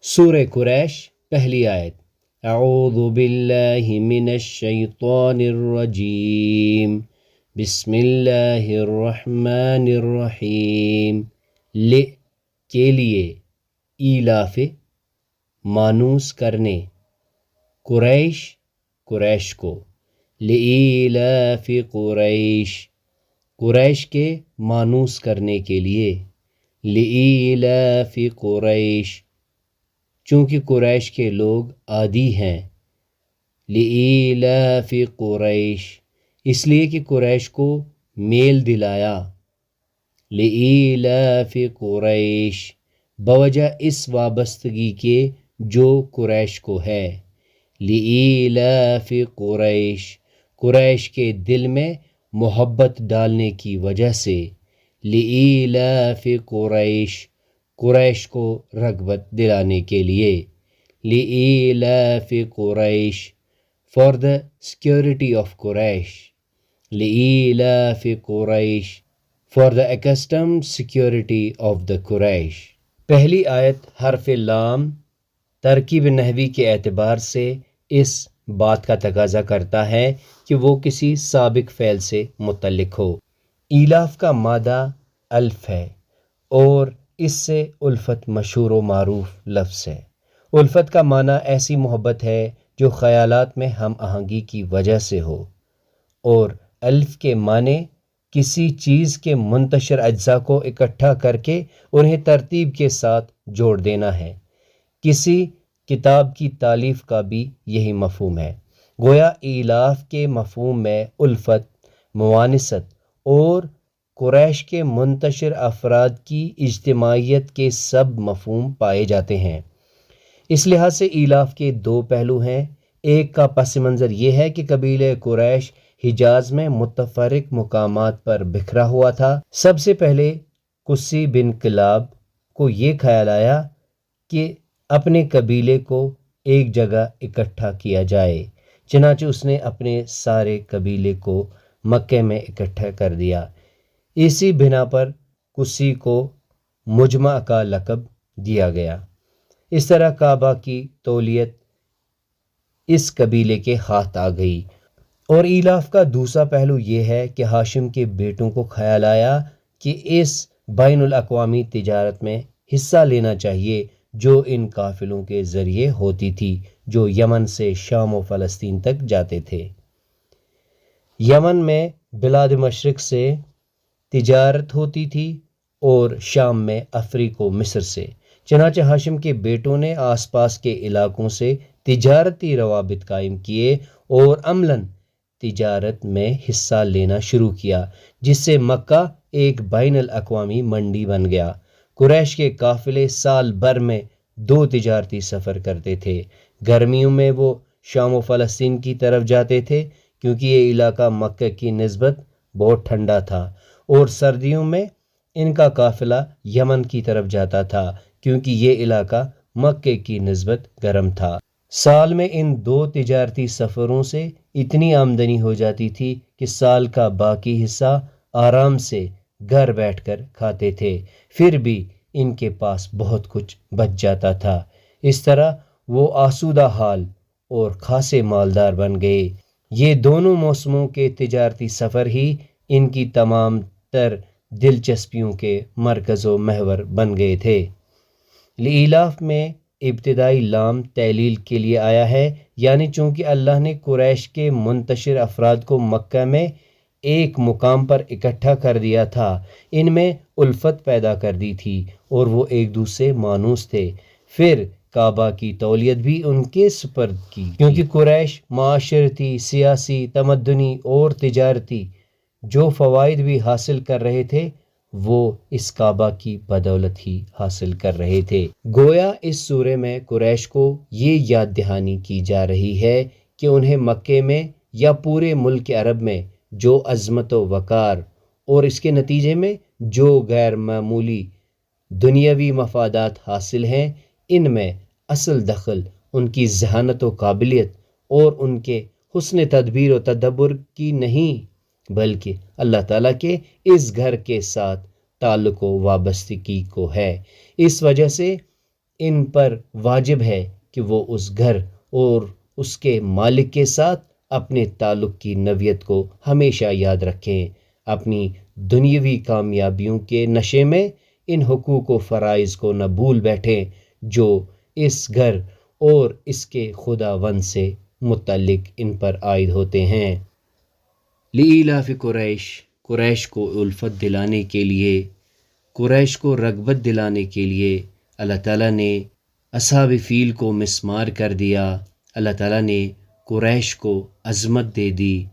سورہ قریش پہلی آیت۔ اعوذ باللہ من الشیطان الرجیم، بسم اللہ الرحمن الرحیم۔ کے لیے، ایلاف مانوس کرنے، قریش کو، لإیلاف قریش کے مانوس کرنے کے لیے، لإیلاف قریش چونکہ قریش کے لوگ عادی ہیں، لإیلاف قریش اس لیے کہ قریش کو میل دلایا، لإیلاف قریش بوجہ اس وابستگی کے جو قریش کو ہے، لإیلاف قریش کے دل میں محبت ڈالنے کی وجہ سے، لإیلاف قریش کو رغبت دلانے کے لیے، لإیلاف Quraysh for the security of Quraysh, لإیلاف Quraysh for the accustomed security of the Quraysh. پہلی آیت حرف لام ترکیب نحوی کے اعتبار سے اس بات کا تقاضا کرتا ہے کہ وہ کسی سابق فعل سے متعلق ہو۔ ایلاف کا مادہ الف ہے اور اس سے الفت مشہور و معروف لفظ ہے۔ الفت کا معنی ایسی محبت ہے جو خیالات میں ہم آہنگی کی وجہ سے ہو، اور الف کے معنی کسی چیز کے منتشر اجزاء کو اکٹھا کر کے انہیں ترتیب کے ساتھ جوڑ دینا ہے۔ کسی کتاب کی تالیف کا بھی یہی مفہوم ہے۔ گویا ایلاف کے مفہوم میں الفت، موانست اور قریش کے منتشر افراد کی اجتماعیت کے سب مفہوم پائے جاتے ہیں۔ اس لحاظ سے ایلاف کے دو پہلو ہیں۔ ایک کا پس منظر یہ ہے کہ قبیلہ قریش حجاز میں متفرق مقامات پر بکھرا ہوا تھا۔ سب سے پہلے قصی بن کلاب کو یہ خیال آیا کہ اپنے قبیلے کو ایک جگہ اکٹھا کیا جائے، چنانچہ اس نے اپنے سارے قبیلے کو مکہ میں اکٹھا کر دیا۔ اسی بنا پر قصی کو مجمع کا لقب دیا گیا۔ اس طرح کعبہ کی تولیت اس قبیلے کے ہاتھ آ گئی۔ اور ایلاف کا دوسرا پہلو یہ ہے کہ ہاشم کے بیٹوں کو خیال آیا کہ اس بین الاقوامی تجارت میں حصہ لینا چاہیے جو ان قافلوں کے ذریعے ہوتی تھی جو یمن سے شام و فلسطین تک جاتے تھے۔ یمن میں بلاد مشرق سے تجارت ہوتی تھی اور شام میں افریق و مصر سے، چنانچہ ہاشم کے بیٹوں نے آس پاس کے علاقوں سے تجارتی روابط قائم کیے اور عملاً تجارت میں حصہ لینا شروع کیا، جس سے مکہ ایک بین الاقوامی منڈی بن گیا۔ قریش کے قافلے سال بھر میں 2 تجارتی سفر کرتے تھے۔ گرمیوں میں وہ شام و فلسطین کی طرف جاتے تھے کیونکہ یہ علاقہ مکہ کی نسبت بہت ٹھنڈا تھا، اور سردیوں میں ان کا قافلہ یمن کی طرف جاتا تھا کیونکہ یہ علاقہ مکہ کی نسبت گرم تھا۔ سال میں ان 2 تجارتی سفروں سے اتنی آمدنی ہو جاتی تھی کہ سال کا باقی حصہ آرام سے گھر بیٹھ کر کھاتے تھے، پھر بھی ان کے پاس بہت کچھ بچ جاتا تھا۔ اس طرح وہ آسودہ حال اور خاصے مالدار بن گئے۔ یہ دونوں موسموں کے تجارتی سفر ہی ان کی تمام تر دلچسپیوں کے مرکز و محور بن گئے تھے۔ لإیلاف میں ابتدائی لام تعلیل کے لیے آیا ہے، یعنی چونکہ اللہ نے قریش کے منتشر افراد کو مکہ میں ایک مقام پر اکٹھا کر دیا تھا، ان میں الفت پیدا کر دی تھی اور وہ ایک دوسرے مانوس تھے۔ پھر کعبہ کی تولیت بھی ان کے سپرد کی، کیونکہ قریش معاشرتی، سیاسی، تمدنی اور تجارتی جو فوائد بھی حاصل کر رہے تھے وہ اس کعبہ کی بدولت ہی حاصل کر رہے تھے۔ گویا اس سورے میں قریش کو یہ یاد دہانی کی جا رہی ہے کہ انہیں مکے میں یا پورے ملک عرب میں جو عظمت و وقار اور اس کے نتیجے میں جو غیر معمولی دنیاوی مفادات حاصل ہیں، ان میں اصل دخل ان کی ذہانت و قابلیت اور ان کے حسن تدبیر و تدبر کی نہیں، بلکہ اللہ تعالیٰ کے اس گھر کے ساتھ تعلق و وابستگی کو ہے۔ اس وجہ سے ان پر واجب ہے کہ وہ اس گھر اور اس کے مالک کے ساتھ اپنے تعلق کی نوعیت کو ہمیشہ یاد رکھیں، اپنی دنیاوی کامیابیوں کے نشے میں ان حقوق و فرائض کو نہ بھول بیٹھیں جو اس گھر اور اس کے خداوند سے متعلق ان پر عائد ہوتے ہیں۔ لإلاف قریش، قریش کو الفت دلانے کے لیے، قریش کو رغبت دلانے کے لیے اللہ تعالیٰ نے اصحاب فیل کو مسمار کر دیا، اللہ تعالیٰ نے قریش کو عظمت دے دی،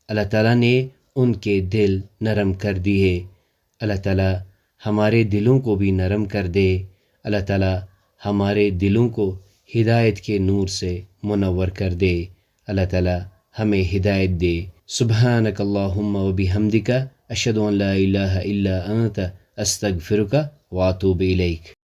اللہ تعالیٰ نے ان کے دل نرم کر دیے۔ اللہ تعالیٰ ہمارے دلوں کو بھی نرم کر دے، اللہ تعالیٰ ہمارے دلوں کو ہدایت کے نور سے منور کر دے، اللہ تعالیٰ ہمیں ہدایت دے۔ سبحانک اللہم و بحمدک اشہد ان لا الہ الا انت استغفرک واتوب الیک۔